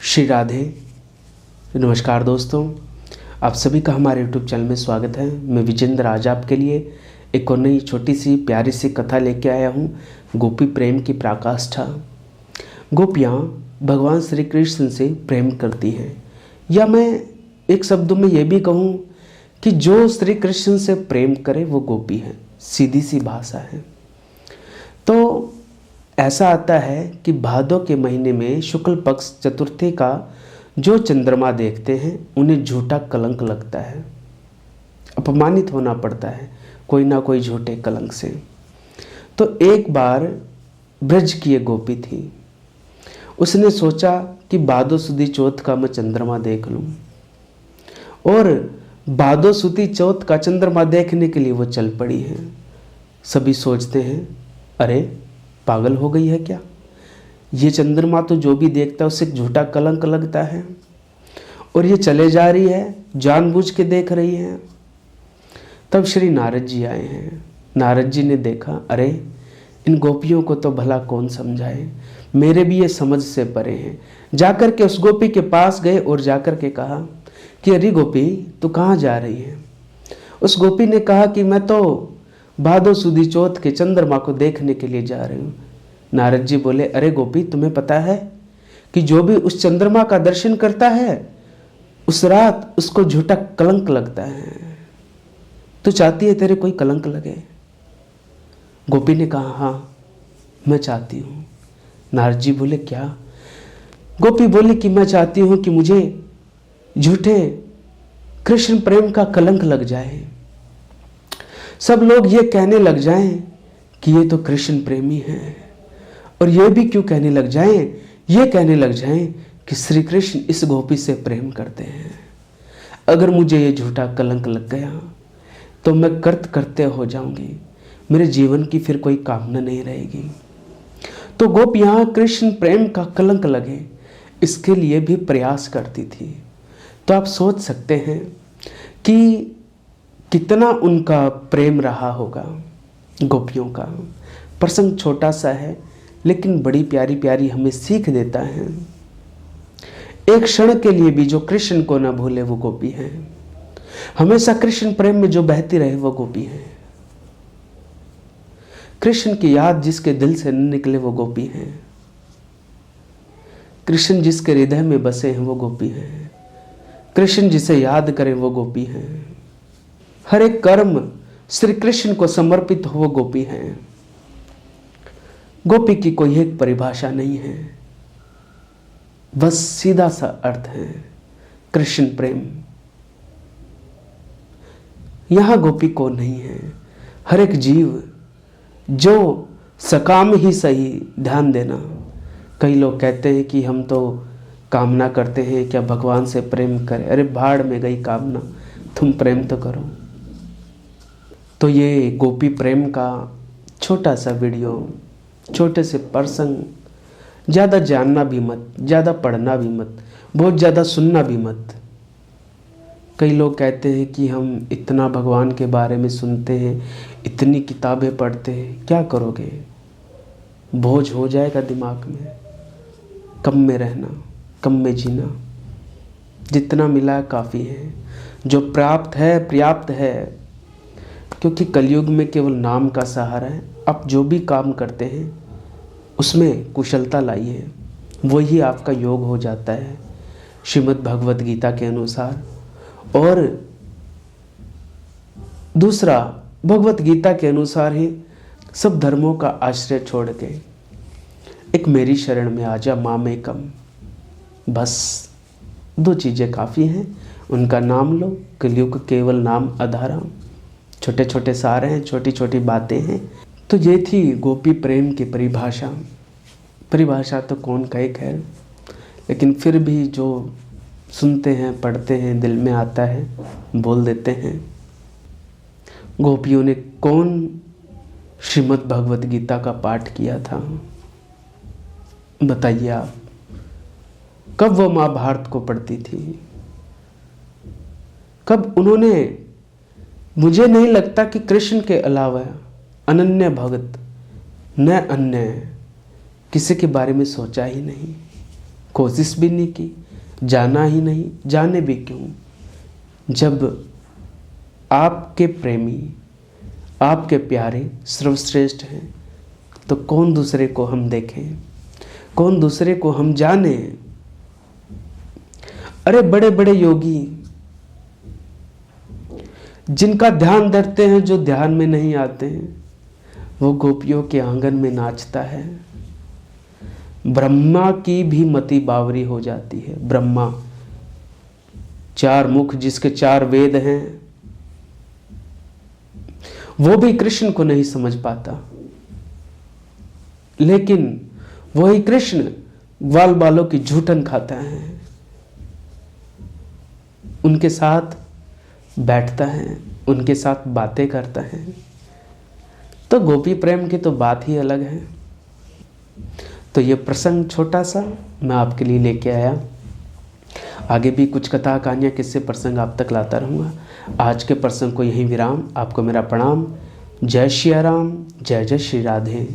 श्री राधे। नमस्कार दोस्तों, आप सभी का हमारे YouTube चैनल में स्वागत है। मैं विजेंद्र आज आपके लिए एक और नई छोटी सी प्यारी सी कथा लेके आया हूँ, गोपी प्रेम की पराकाष्ठा। गोपियाँ भगवान श्री कृष्ण से प्रेम करती हैं, या मैं एक शब्दों में ये भी कहूँ कि जो श्री कृष्ण से प्रेम करे वो गोपी है। सीधी सी भाषा है। तो ऐसा आता है कि भादों के महीने में शुक्ल पक्ष चतुर्थी का जो चंद्रमा देखते हैं उन्हें झूठा कलंक लगता है, अपमानित होना पड़ता है कोई ना कोई झूठे कलंक से। तो एक बार ब्रज की एक गोपी थी, उसने सोचा कि भादो सुदी चौथ का मैं चंद्रमा देख लूं, और भादो सुदी चौथ का चंद्रमा देखने के लिए वो चल पड़ी है। सभी सोचते हैं, अरे पागल हो गई है क्या, ये चंद्रमा तो जो भी देखता है उसे झूठा कलंक लगता है, और ये चले जा रही है, जानबूझ के देख रही है। तब श्री नारद जी आए हैं। नारद जी ने देखा, अरे इन गोपियों को तो भला कौन समझाए, मेरे भी ये समझ से परे हैं। जाकर के उस गोपी के पास गए और जाकर के कहा कि अरे गोपी तू कहाँ जा रही है। उस गोपी ने कहा कि मैं तो भादो सुदी चौथ के चंद्रमा को देखने के लिए जा रही हूँ। नारद जी बोले, अरे गोपी तुम्हें पता है कि जो भी उस चंद्रमा का दर्शन करता है उस रात उसको झूठा कलंक लगता है। तू चाहती है तेरे कोई कलंक लगे? गोपी ने कहा, हाँ मैं चाहती हूँ। नारद जी बोले, क्या? गोपी बोली कि मैं चाहती हूँ कि मुझे झूठे कृष्ण प्रेम का कलंक लग जाए, सब लोग ये कहने लग जाएं कि ये तो कृष्ण प्रेमी है, और ये भी क्यों कहने लग जाएं, ये कहने लग जाएं कि श्री कृष्ण इस गोपी से प्रेम करते हैं। अगर मुझे ये झूठा कलंक लग गया तो मैं कृत्य हो जाऊंगी, मेरे जीवन की फिर कोई कामना नहीं रहेगी। तो गोपियाँ कृष्ण प्रेम का कलंक लगे इसके लिए भी प्रयास करती थी। तो आप सोच सकते हैं कि कितना उनका प्रेम रहा होगा गोपियों का। प्रसंग छोटा सा है लेकिन बड़ी प्यारी प्यारी हमें सीख देता है। एक क्षण के लिए भी जो कृष्ण को ना भूले वो गोपी है, हमेशा कृष्ण प्रेम में जो बहती रहे वो गोपी है। कृष्ण की याद जिसके दिल से न निकले वो गोपी है। कृष्ण जिसके हृदय में बसे हैं वो गोपी है। कृष्ण जिसे याद करें वो गोपी है। हर एक कर्म श्री कृष्ण को समर्पित हो वो गोपी है। गोपी की कोई एक परिभाषा नहीं है, बस सीधा सा अर्थ है कृष्ण प्रेम। यहां गोपी को नहीं है, हर एक जीव जो सकाम ही सही, ध्यान देना। कई लोग कहते हैं कि हम तो कामना करते हैं क्या भगवान से प्रेम करें। अरे भाड़ में गई कामना, तुम प्रेम तो करो। तो ये गोपी प्रेम का छोटा सा वीडियो, छोटे से प्रसंग, ज़्यादा जानना भी मत, ज़्यादा पढ़ना भी मत, बहुत ज़्यादा सुनना भी मत। कई लोग कहते हैं कि हम इतना भगवान के बारे में सुनते हैं, इतनी किताबें पढ़ते हैं, क्या करोगे? बोझ हो जाएगा दिमाग में। कम में रहना, कम में जीना। जितना मिला है काफ़ी है, जो प्राप्त है पर्याप्त है, क्योंकि कलयुग में केवल नाम का सहारा है। आप जो भी काम करते हैं उसमें कुशलता लाइए, वही आपका योग हो जाता है श्रीमद् भगवत गीता के अनुसार। और दूसरा, भगवत गीता के अनुसार ही सब धर्मों का आश्रय छोड़ के एक मेरी शरण में आजा मामेकम, बस दो चीज़ें काफ़ी हैं। उनका नाम लो, कलयुग केवल नाम आधारा। छोटे छोटे सारे हैं, छोटी छोटी बातें हैं। तो ये थी गोपी प्रेम की परिभाषा तो कौन कहे खैर, लेकिन फिर भी जो सुनते हैं, पढ़ते हैं, दिल में आता है, बोल देते हैं। गोपियों ने कौन श्रीमद् भगवत गीता का पाठ किया था बताइए आप? कब वो महाभारत को पढ़ती थी? कब उन्होंने, मुझे नहीं लगता कि कृष्ण के अलावा अनन्य भगत न अन्य किसी के बारे में सोचा ही नहीं। कोशिश भी नहीं की, जाना ही नहीं, जाने भी क्यों। जब आपके प्रेमी, आपके प्यारे सर्वश्रेष्ठ हैं, तो कौन दूसरे को हम देखें, कौन दूसरे को हम जाने। अरे बड़े बड़े योगी जिनका ध्यान धरते हैं, जो ध्यान में नहीं आते हैं, वो गोपियों के आंगन में नाचता है। ब्रह्मा की भी मति बावरी हो जाती है। ब्रह्मा, 4 मुख जिसके 4 वेद हैं, वो भी कृष्ण को नहीं समझ पाता। लेकिन वही कृष्ण ग्वाल बालों की झूठन खाता है, उनके साथ बैठता है, उनके साथ बातें करता है। तो गोपी प्रेम की तो बात ही अलग है। तो ये प्रसंग छोटा सा मैं आपके लिए लेके आया। आगे भी कुछ कथा कहानियाँ, किस्से, प्रसंग आप तक लाता रहूँगा। आज के प्रसंग को यहीं विराम। आपको मेरा प्रणाम। जय श्री राम, जय जय श्री राधे।